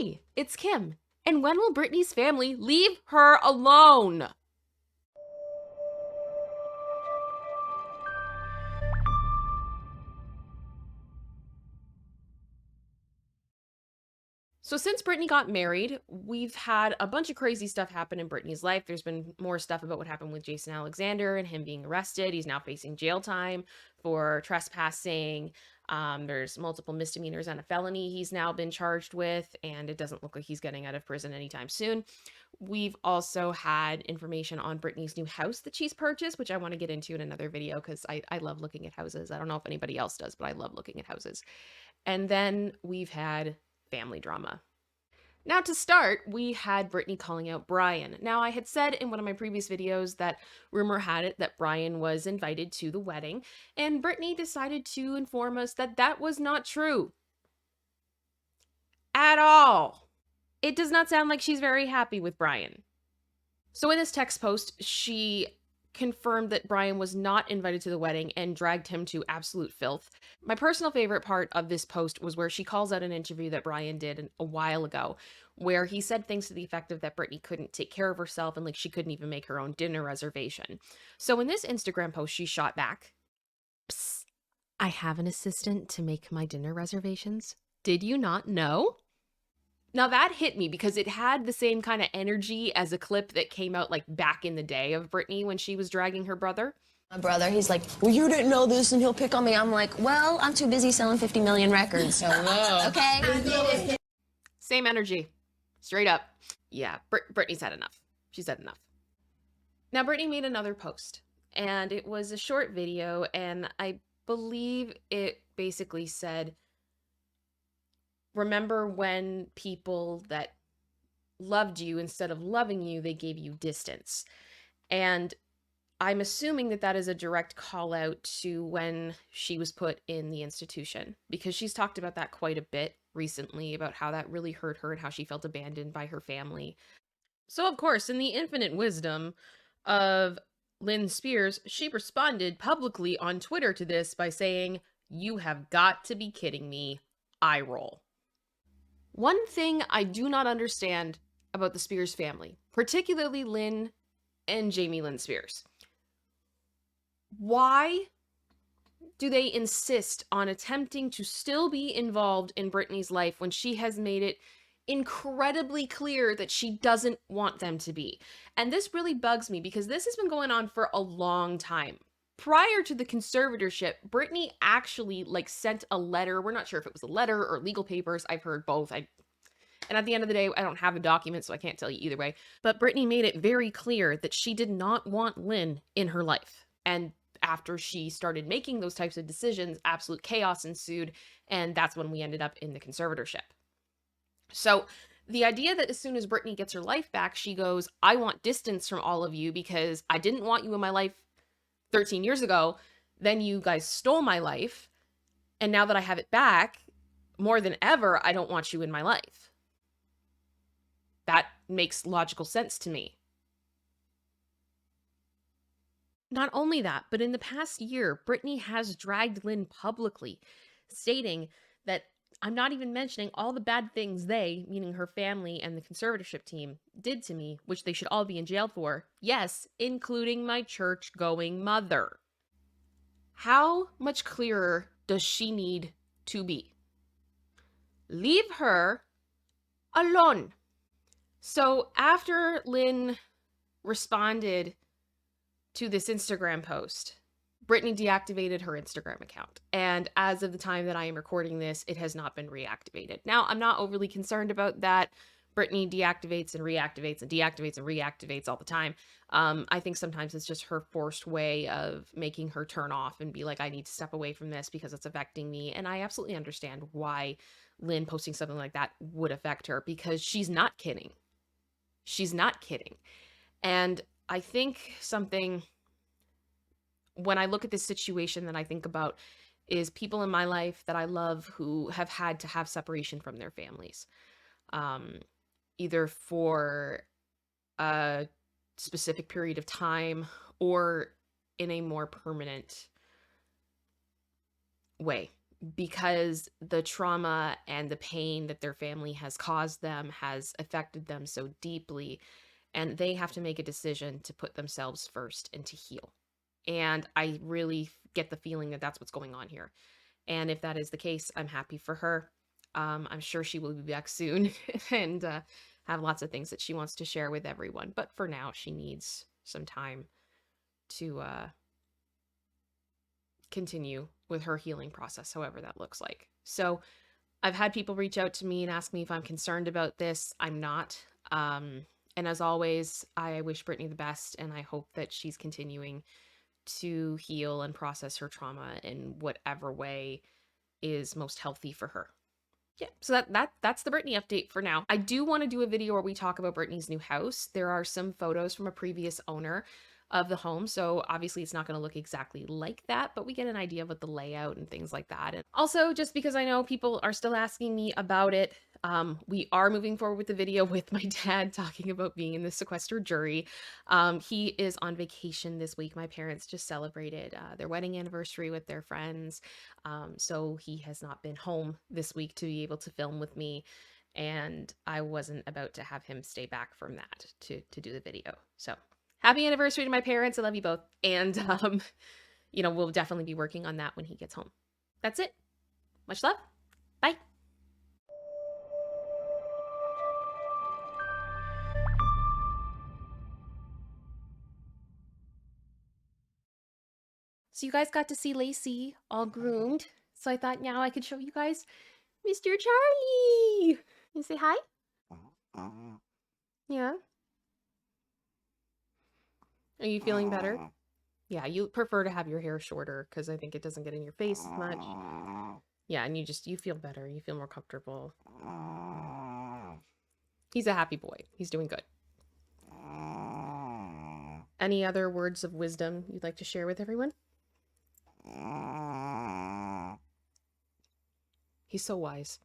Hey, it's Kim. And when will Brittany's family leave her alone? So since Brittany got married, we've had a bunch of crazy stuff happen in Brittany's life. There's been more stuff about what happened with Jason Alexander and him being arrested. He's now facing jail time for trespassing. There's multiple misdemeanors and a felony he's now been charged with, and it doesn't look like he's getting out of prison anytime soon. We've also had information on Brittany's new house that she's purchased, which I want to get into in another video because I love looking at houses. I don't know if anybody else does, but I love looking at houses. And then we've had family drama. Now to start, we had Brittany calling out Brian. Now I had said in one of my previous videos that rumor had it that Brian was invited to the wedding, and Brittany decided to inform us that that was not true. At all. It does not sound like she's very happy with Brian. So in this text post, she confirmed that Brian was not invited to the wedding and dragged him to absolute filth. My personal favorite part of this post was where she calls out an interview that Brian did a while ago, where he said things to the effect of that Brittany couldn't take care of herself and like she couldn't even make her own dinner reservation. So in this Instagram post, she shot back, "Psst, I have an assistant to make my dinner reservations. Did you not know?" Now that hit me because it had the same kind of energy as a clip that came out like back in the day of Brittany when she was dragging her brother. My brother, he's like, well, you didn't know this, and he'll pick on me. I'm like, well, I'm too busy selling 50 million records, so okay. Same energy, straight up. Yeah, Brittany's had enough. She's had enough. Now Brittany made another post, and it was a short video, and I believe it basically said, remember when people that loved you, instead of loving you, they gave you distance. And I'm assuming that that is a direct call out to when she was put in the institution, because she's talked about that quite a bit recently, about how that really hurt her and how she felt abandoned by her family. So of course, in the infinite wisdom of Lynn Spears, she responded publicly on Twitter to this by saying, "You have got to be kidding me. Eye roll." One thing I do not understand about the Spears family, particularly Lynn and Jamie Lynn Spears. Why do they insist on attempting to still be involved in Brittany's life when she has made it incredibly clear that she doesn't want them to be? And this really bugs me because this has been going on for a long time. Prior to the conservatorship, Brittany actually sent a letter. We're not sure if it was a letter or legal papers. I've heard both. And at the end of the day, I don't have the document, so I can't tell you either way. But Brittany made it very clear that she did not want Lynn in her life. And after she started making those types of decisions, absolute chaos ensued. And that's when we ended up in the conservatorship. So the idea that as soon as Brittany gets her life back, she goes, I want distance from all of you because I didn't want you in my life 13 years ago, then you guys stole my life, and now that I have it back, more than ever, I don't want you in my life. That makes logical sense to me. Not only that, but in the past year, Brittany has dragged Lynn publicly, stating that I'm not even mentioning all the bad things they, meaning her family and the conservatorship team, did to me, which they should all be in jail for. Yes, including my church-going mother. How much clearer does she need to be? Leave her alone. So after Lynn responded to this Instagram post, Brittany deactivated her Instagram account. And as of the time that I am recording this, it has not been reactivated. Now, I'm not overly concerned about that. Brittany deactivates and reactivates and deactivates and reactivates all the time. I think sometimes it's just her forced way of making her turn off and be like, I need to step away from this because it's affecting me. And I absolutely understand why Lynn posting something like that would affect her, because she's not kidding. She's not kidding. And I think something, when I look at this situation that I think about, is people in my life that I love who have had to have separation from their families, either for a specific period of time or in a more permanent way. because the trauma and the pain that their family has caused them has affected them so deeply, and they have to make a decision to put themselves first and to heal. And I really get the feeling that that's what's going on here. And if that is the case, I'm happy for her. I'm sure she will be back soon and have lots of things that she wants to share with everyone. But for now, she needs some time to continue with her healing process, however that looks like. So I've had people reach out to me and ask me if I'm concerned about this. I'm not. And as always, I wish Brittany the best, and I hope that she's continuing to heal and process her trauma in whatever way is most healthy for her. Yeah, so that's the Brittany update for now. I do want to do a video where we talk about Brittany's new house. There are some photos from a previous owner of the home, so obviously it's not going to look exactly like that, but we get an idea of what the layout and things like that. And also, just because I know people are still asking me about it, we are moving forward with the video with my dad talking about being in the sequestered jury. He is on vacation this week. My parents just celebrated their wedding anniversary with their friends, so he has not been home this week to be able to film with me, and I wasn't about to have him stay back from that to do the video. So happy anniversary to my parents. I love you both. And we'll definitely be working on that when he gets home. That's it. Much love. Bye. So you guys got to see Lacey all groomed. So I thought now I could show you guys Mr. Charlie. You say hi? Yeah. Are you feeling better? Yeah, you prefer to have your hair shorter because I think it doesn't get in your face as much. Yeah, and you feel better. You feel more comfortable. He's a happy boy. He's doing good. Any other words of wisdom you'd like to share with everyone? He's so wise.